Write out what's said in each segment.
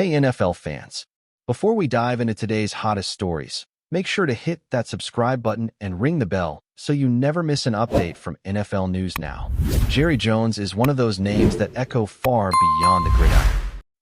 Hey NFL fans, before we dive into today's hottest stories, make sure to hit that subscribe button and ring the bell so you never miss an update from NFL News Now. Jerry Jones is one of those names that echo far beyond the gridiron.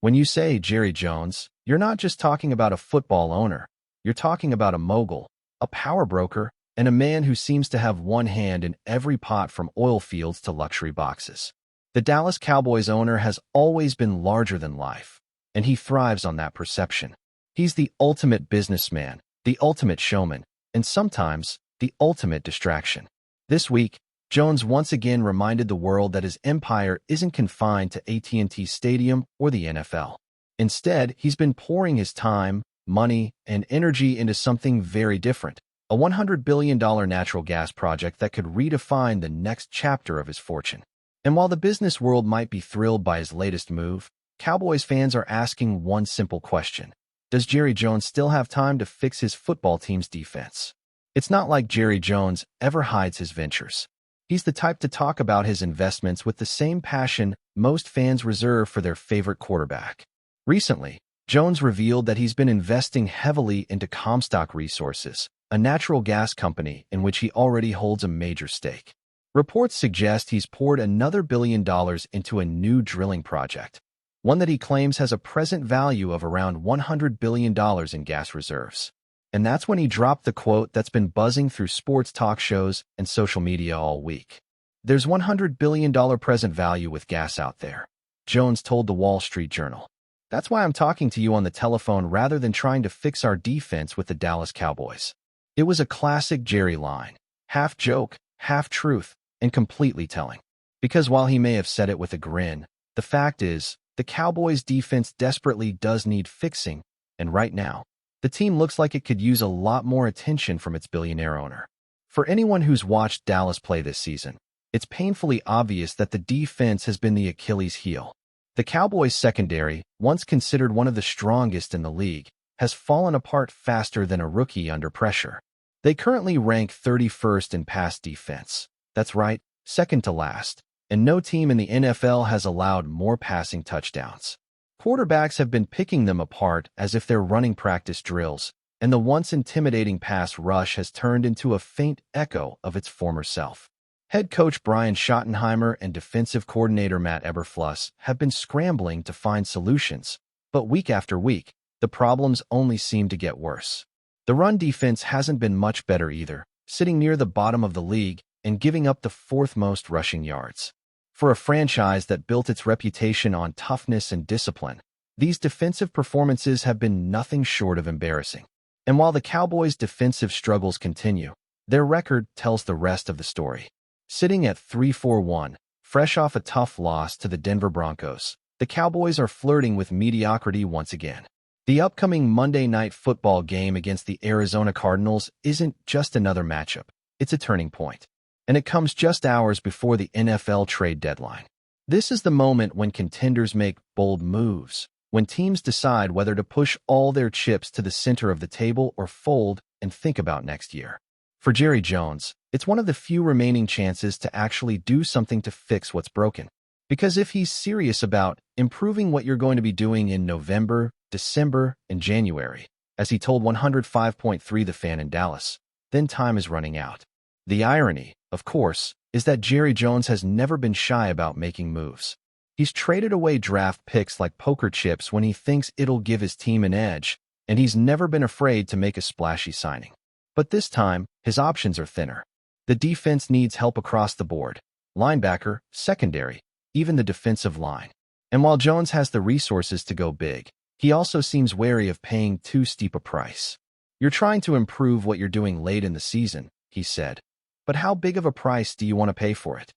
When you say Jerry Jones, you're not just talking about a football owner. You're talking about a mogul, a power broker, and a man who seems to have one hand in every pot from oil fields to luxury boxes. The Dallas Cowboys owner has always been larger than life, and he thrives on that perception. He's the ultimate businessman, the ultimate showman, and sometimes the ultimate distraction. This week, Jones once again reminded the world that his empire isn't confined to AT&T Stadium or the NFL. Instead, he's been pouring his time, money, and energy into something very different, a $100 billion natural gas project that could redefine the next chapter of his fortune. And while the business world might be thrilled by his latest move, Cowboys fans are asking one simple question. Does Jerry Jones still have time to fix his football team's defense? It's not like Jerry Jones ever hides his ventures. He's the type to talk about his investments with the same passion most fans reserve for their favorite quarterback. Recently, Jones revealed that he's been investing heavily into Comstock Resources, a natural gas company in which he already holds a major stake. Reports suggest he's poured another $1 billion into a new drilling project, one that he claims has a present value of around $100 billion in gas reserves. And that's when he dropped the quote that's been buzzing through sports talk shows and social media all week. There's $100 billion present value with gas out there, Jones told the Wall Street Journal. That's why I'm talking to you on the telephone rather than trying to fix our defense with the Dallas Cowboys. It was a classic Jerry line, half joke, half truth, and completely telling. Because while he may have said it with a grin, the fact is, the Cowboys' defense desperately does need fixing, and right now, the team looks like it could use a lot more attention from its billionaire owner. For anyone who's watched Dallas play this season, it's painfully obvious that the defense has been the Achilles heel. The Cowboys' secondary, once considered one of the strongest in the league, has fallen apart faster than a rookie under pressure. They currently rank 31st in pass defense. That's right, second to last. And no team in the NFL has allowed more passing touchdowns. Quarterbacks have been picking them apart as if they're running practice drills, and the once intimidating pass rush has turned into a faint echo of its former self. Head coach Brian Schottenheimer and defensive coordinator Matt Eberflus have been scrambling to find solutions, but week after week, the problems only seem to get worse. The run defense hasn't been much better either, sitting near the bottom of the league and giving up the fourth most rushing yards. For a franchise that built its reputation on toughness and discipline, these defensive performances have been nothing short of embarrassing. And while the Cowboys' defensive struggles continue, their record tells the rest of the story. Sitting at 3-4-1, fresh off a tough loss to the Denver Broncos, the Cowboys are flirting with mediocrity once again. The upcoming Monday Night Football game against the Arizona Cardinals isn't just another matchup, it's a turning point. And it comes just hours before the NFL trade deadline. This is the moment when contenders make bold moves, when teams decide whether to push all their chips to the center of the table or fold and think about next year. For Jerry Jones, it's one of the few remaining chances to actually do something to fix what's broken. Because if he's serious about improving what you're going to be doing in November, December, and January, as he told 105.3 The Fan in Dallas, then time is running out. The irony, of course, is that Jerry Jones has never been shy about making moves. He's traded away draft picks like poker chips when he thinks it'll give his team an edge, and he's never been afraid to make a splashy signing. But this time, his options are thinner. The defense needs help across the board. Linebacker, secondary, even the defensive line. And while Jones has the resources to go big, he also seems wary of paying too steep a price. You're trying to improve what you're doing late in the season, he said. But how big of a price do you want to pay for it?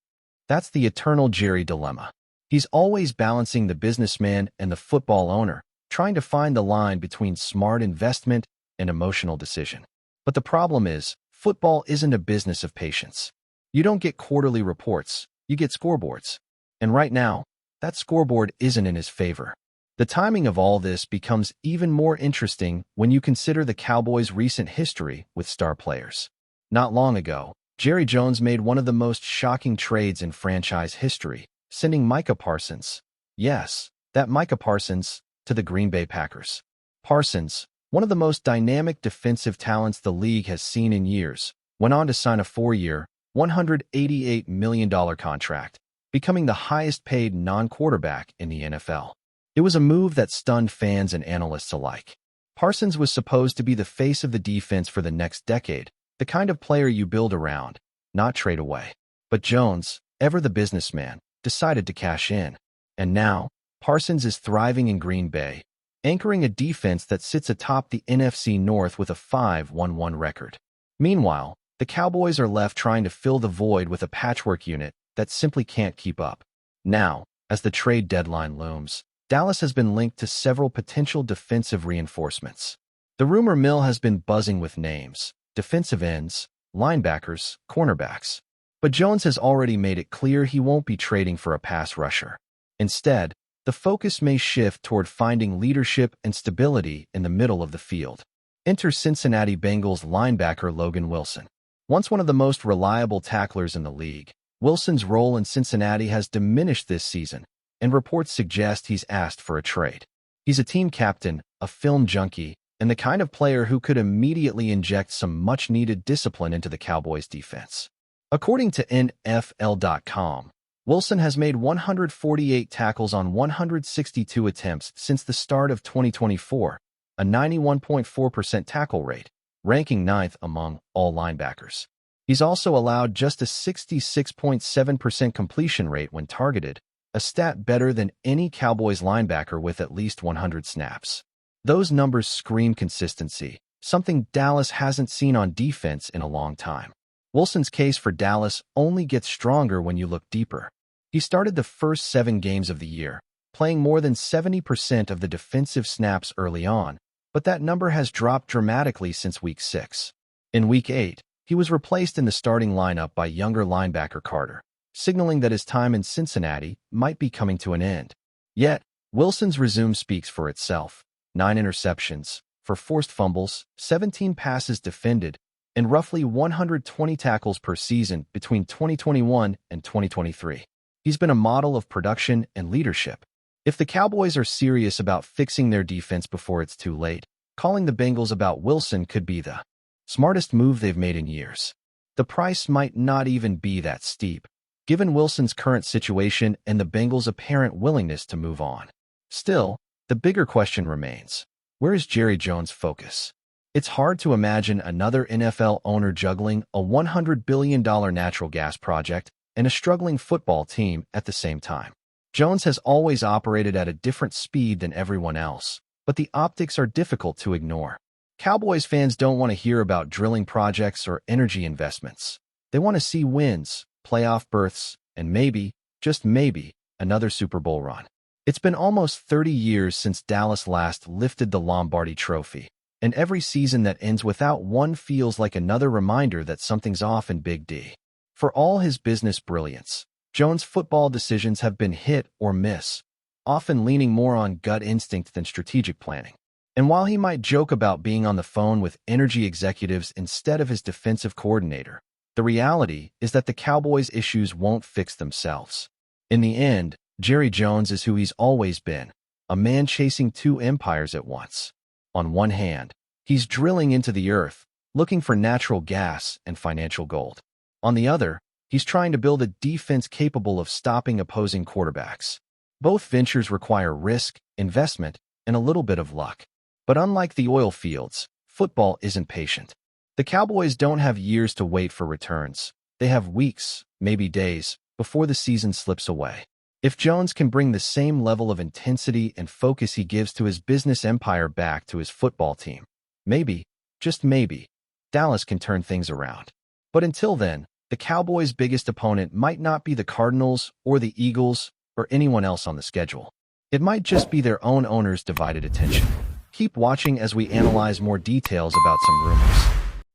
That's the eternal Jerry dilemma. He's always balancing the businessman and the football owner, trying to find the line between smart investment and emotional decision. But the problem is, football isn't a business of patience. You don't get quarterly reports, you get scoreboards. And right now, that scoreboard isn't in his favor. The timing of all this becomes even more interesting when you consider the Cowboys' recent history with star players. Not long ago, Jerry Jones made one of the most shocking trades in franchise history, sending Micah Parsons, yes, that Micah Parsons, to to the Green Bay Packers. Parsons, one of the most dynamic defensive talents the league has seen in years, went on to sign a 4-year, $188 million contract, becoming the highest-paid non-quarterback in the NFL. It was a move that stunned fans and analysts alike. Parsons was supposed to be the face of the defense for the next decade, the kind of player you build around, not trade away. But Jones, ever the businessman, decided to cash in. And now, Parsons is thriving in Green Bay, anchoring a defense that sits atop the NFC North with a 5-1-1 record. Meanwhile, the Cowboys are left trying to fill the void with a patchwork unit that simply can't keep up. Now, as the trade deadline looms, Dallas has been linked to several potential defensive reinforcements. The rumor mill has been buzzing with names: defensive ends, linebackers, cornerbacks. But Jones has already made it clear he won't be trading for a pass rusher. Instead, the focus may shift toward finding leadership and stability in the middle of the field. Enter Cincinnati Bengals linebacker Logan Wilson. Once one of the most reliable tacklers in the league, Wilson's role in Cincinnati has diminished this season, and reports suggest he's asked for a trade. He's a team captain, a film junkie, and the kind of player who could immediately inject some much-needed discipline into the Cowboys' defense. According to NFL.com, Wilson has made 148 tackles on 162 attempts since the start of 2024, a 91.4% tackle rate, ranking 9th among all linebackers. He's also allowed just a 66.7% completion rate when targeted, a stat better than any Cowboys linebacker with at least 100 snaps. Those numbers scream consistency, something Dallas hasn't seen on defense in a long time. Wilson's case for Dallas only gets stronger when you look deeper. He started the first 7 games of the year, playing more than 70% of the defensive snaps early on, but that number has dropped dramatically since Week 6. In Week 8, he was replaced in the starting lineup by younger linebacker Carter, signaling that his time in Cincinnati might be coming to an end. Yet, Wilson's resume speaks for itself: 9 interceptions, for forced fumbles, 17 passes defended, and roughly 120 tackles per season between 2021 and 2023. He's been a model of production and leadership. If the Cowboys are serious about fixing their defense before it's too late, calling the Bengals about Wilson could be the smartest move they've made in years. The price might not even be that steep, given Wilson's current situation and the Bengals' apparent willingness to move on. Still, the bigger question remains: where is Jerry Jones' focus? It's hard to imagine another NFL owner juggling a $100 billion natural gas project and a struggling football team at the same time. Jones has always operated at a different speed than everyone else, but the optics are difficult to ignore. Cowboys fans don't want to hear about drilling projects or energy investments. They want to see wins, playoff berths, and maybe, just maybe, another Super Bowl run. It's been almost 30 years since Dallas last lifted the Lombardi Trophy, and every season that ends without one feels like another reminder that something's off in Big D. For all his business brilliance, Jones' football decisions have been hit or miss, often leaning more on gut instinct than strategic planning. And while he might joke about being on the phone with energy executives instead of his defensive coordinator, the reality is that the Cowboys' issues won't fix themselves. In the end, Jerry Jones is who he's always been, a man chasing 2 empires at once. On one hand, he's drilling into the earth, looking for natural gas and financial gold. On the other, he's trying to build a defense capable of stopping opposing quarterbacks. Both ventures require risk, investment, and a little bit of luck. But unlike the oil fields, football isn't patient. The Cowboys don't have years to wait for returns. They have weeks, maybe days, before the season slips away. If Jones can bring the same level of intensity and focus he gives to his business empire back to his football team, maybe, just maybe, Dallas can turn things around. But until then, the Cowboys' biggest opponent might not be the Cardinals or the Eagles or anyone else on the schedule. It might just be their own owners' divided attention. Keep watching as we analyze more details about some rumors.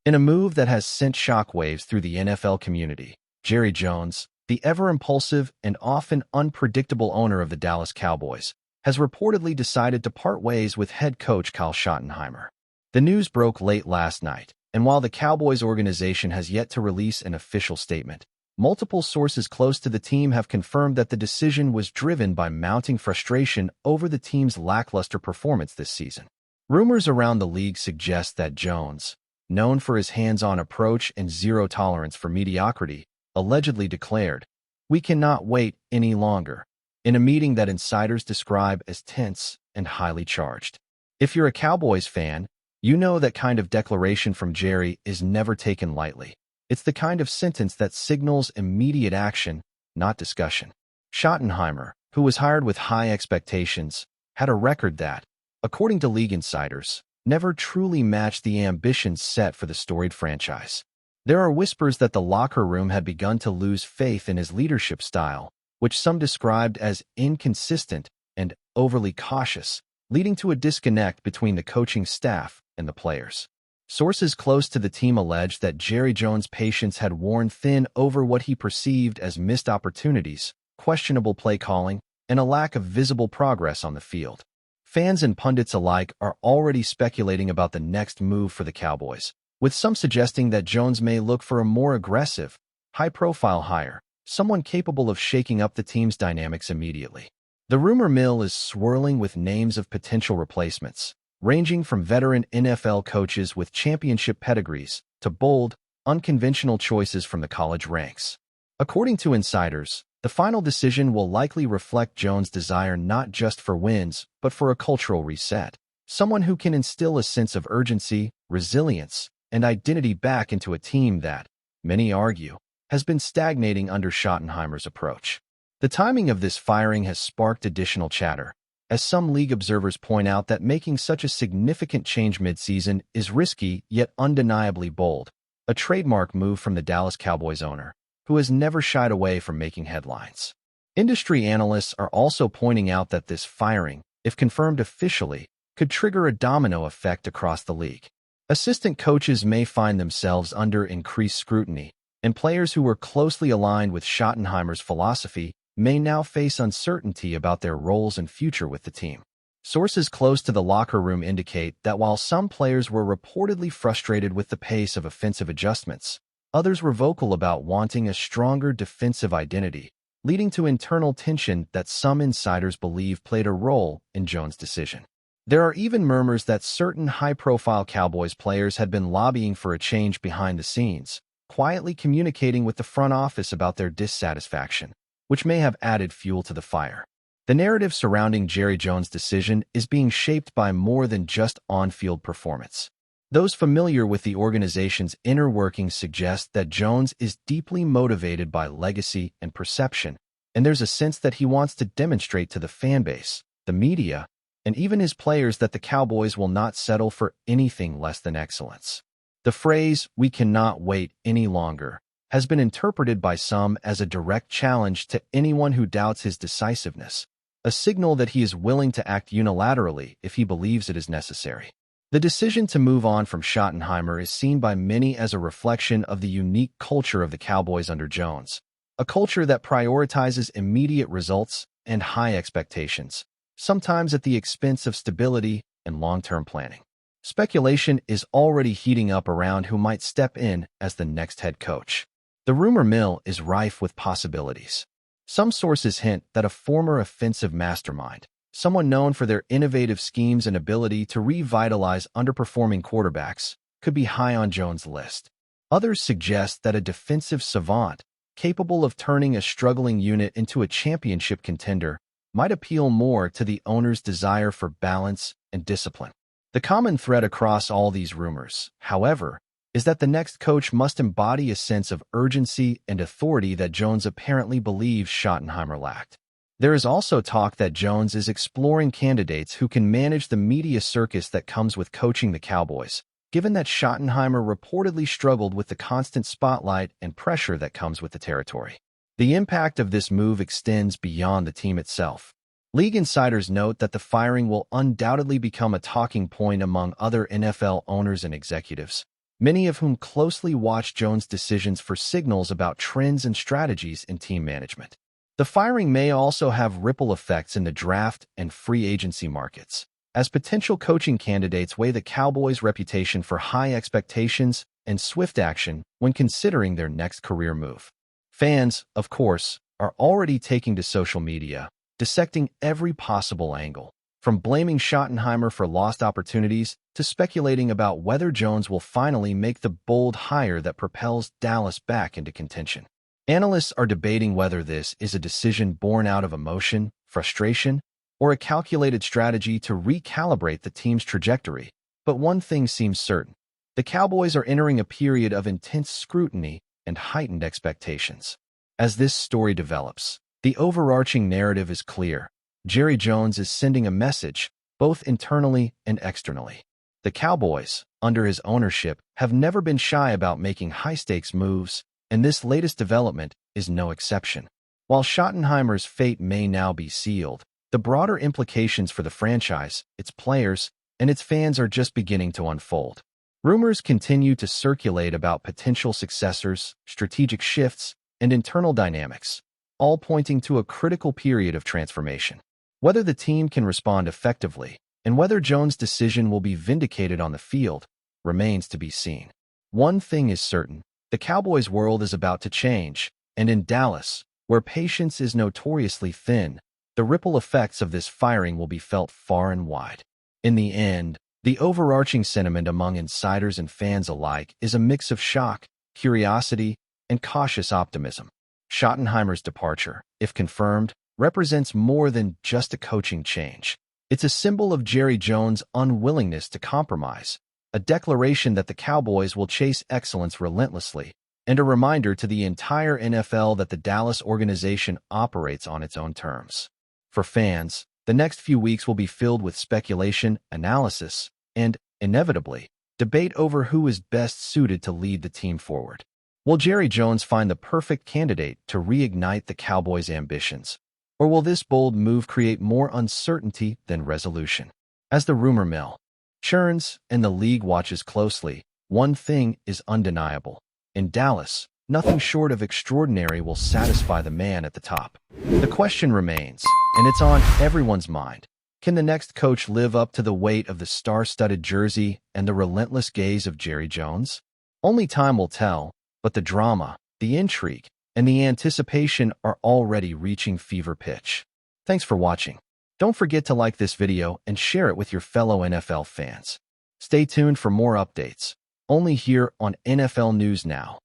In a move that has sent shockwaves through the NFL community, Jerry Jones, the ever-impulsive and often unpredictable owner of the Dallas Cowboys, has reportedly decided to part ways with head coach Kyle Schottenheimer. The news broke late last night, and while the Cowboys organization has yet to release an official statement, Multiple sources close to the team have confirmed that the decision was driven by mounting frustration over the team's lackluster performance this season. Rumors around the league suggest that Jones, known for his hands-on approach and zero tolerance for mediocrity, allegedly declared, "We cannot wait any longer," in a meeting that insiders describe as tense and highly charged. If you're a Cowboys fan, you know that kind of declaration from Jerry is never taken lightly. It's the kind of sentence that signals immediate action, not discussion. Schottenheimer, who was hired with high expectations, had a record that, according to league insiders, never truly matched the ambitions set for the storied franchise. There are whispers that the locker room had begun to lose faith in his leadership style, which some described as inconsistent and overly cautious, leading to a disconnect between the coaching staff and the players. Sources close to the team alleged that Jerry Jones' patience had worn thin over what he perceived as missed opportunities, questionable play calling, and a lack of visible progress on the field. Fans and pundits alike are already speculating about the next move for the Cowboys, with some suggesting that Jones may look for a more aggressive, high-profile hire, someone capable of shaking up the team's dynamics immediately. The rumor mill is swirling with names of potential replacements, ranging from veteran NFL coaches with championship pedigrees to bold, unconventional choices from the college ranks. According to insiders, the final decision will likely reflect Jones' desire not just for wins, but for a cultural reset. Someone who can instill a sense of urgency, resilience, and identity back into a team that, many argue, has been stagnating under Schottenheimer's approach. The timing of this firing has sparked additional chatter, as some league observers point out that making such a significant change mid-season is risky yet undeniably bold, a trademark move from the Dallas Cowboys owner, who has never shied away from making headlines. Industry analysts are also pointing out that this firing, if confirmed officially, could trigger a domino effect across the league. Assistant coaches may find themselves under increased scrutiny, and players who were closely aligned with Schottenheimer's philosophy may now face uncertainty about their roles and future with the team. Sources close to the locker room indicate that while some players were reportedly frustrated with the pace of offensive adjustments, others were vocal about wanting a stronger defensive identity, leading to internal tension that some insiders believe played a role in Jones' decision. There are even murmurs that certain high-profile Cowboys players had been lobbying for a change behind the scenes, quietly communicating with the front office about their dissatisfaction, which may have added fuel to the fire. The narrative surrounding Jerry Jones' decision is being shaped by more than just on-field performance. Those familiar with the organization's inner workings suggest that Jones is deeply motivated by legacy and perception, and there's a sense that he wants to demonstrate to the fan base, the media, and even his players that the Cowboys will not settle for anything less than excellence. The phrase, "we cannot wait any longer," has been interpreted by some as a direct challenge to anyone who doubts his decisiveness, a signal that he is willing to act unilaterally if he believes it is necessary. The decision to move on from Schottenheimer is seen by many as a reflection of the unique culture of the Cowboys under Jones, a culture that prioritizes immediate results and high expectations, sometimes at the expense of stability and long-term planning. Speculation is already heating up around who might step in as the next head coach. The rumor mill is rife with possibilities. Some sources hint that a former offensive mastermind, someone known for their innovative schemes and ability to revitalize underperforming quarterbacks, could be high on Jones' list. Others suggest that a defensive savant, capable of turning a struggling unit into a championship contender, might appeal more to the owner's desire for balance and discipline. The common thread across all these rumors, however, is that the next coach must embody a sense of urgency and authority that Jones apparently believes Schottenheimer lacked. There is also talk that Jones is exploring candidates who can manage the media circus that comes with coaching the Cowboys, given that Schottenheimer reportedly struggled with the constant spotlight and pressure that comes with the territory. The impact of this move extends beyond the team itself. League insiders note that the firing will undoubtedly become a talking point among other NFL owners and executives, many of whom closely watch Jones' decisions for signals about trends and strategies in team management. The firing may also have ripple effects in the draft and free agency markets, as potential coaching candidates weigh the Cowboys' reputation for high expectations and swift action when considering their next career move. Fans, of course, are already taking to social media, dissecting every possible angle, from blaming Schottenheimer for lost opportunities to speculating about whether Jones will finally make the bold hire that propels Dallas back into contention. Analysts are debating whether this is a decision born out of emotion, frustration, or a calculated strategy to recalibrate the team's trajectory. But one thing seems certain. The Cowboys are entering a period of intense scrutiny and heightened expectations. As this story develops, the overarching narrative is clear. Jerry Jones is sending a message, both internally and externally. The Cowboys, under his ownership, have never been shy about making high-stakes moves, and this latest development is no exception. While Schottenheimer's fate may now be sealed, the broader implications for the franchise, its players, and its fans are just beginning to unfold. Rumors continue to circulate about potential successors, strategic shifts, and internal dynamics, all pointing to a critical period of transformation. Whether the team can respond effectively and whether Jones' decision will be vindicated on the field remains to be seen. One thing is certain, the Cowboys' world is about to change, and in Dallas, where patience is notoriously thin, the ripple effects of this firing will be felt far and wide. In the end, the overarching sentiment among insiders and fans alike is a mix of shock, curiosity, and cautious optimism. Schottenheimer's departure, if confirmed, represents more than just a coaching change. It's a symbol of Jerry Jones' unwillingness to compromise, a declaration that the Cowboys will chase excellence relentlessly, and a reminder to the entire NFL that the Dallas organization operates on its own terms. For fans, the next few weeks will be filled with speculation, analysis, and, inevitably, debate over who is best suited to lead the team forward. Will Jerry Jones find the perfect candidate to reignite the Cowboys' ambitions? Or will this bold move create more uncertainty than resolution? As the rumor mill churns and the league watches closely, one thing is undeniable. In Dallas, nothing short of extraordinary will satisfy the man at the top. The question remains, and it's on everyone's mind. Can the next coach live up to the weight of the star-studded jersey and the relentless gaze of Jerry Jones? Only time will tell, but the drama, the intrigue, and the anticipation are already reaching fever pitch. Thanks for watching. Don't forget to like this video and share it with your fellow NFL fans. Stay tuned for more updates, only here on NFL News Now.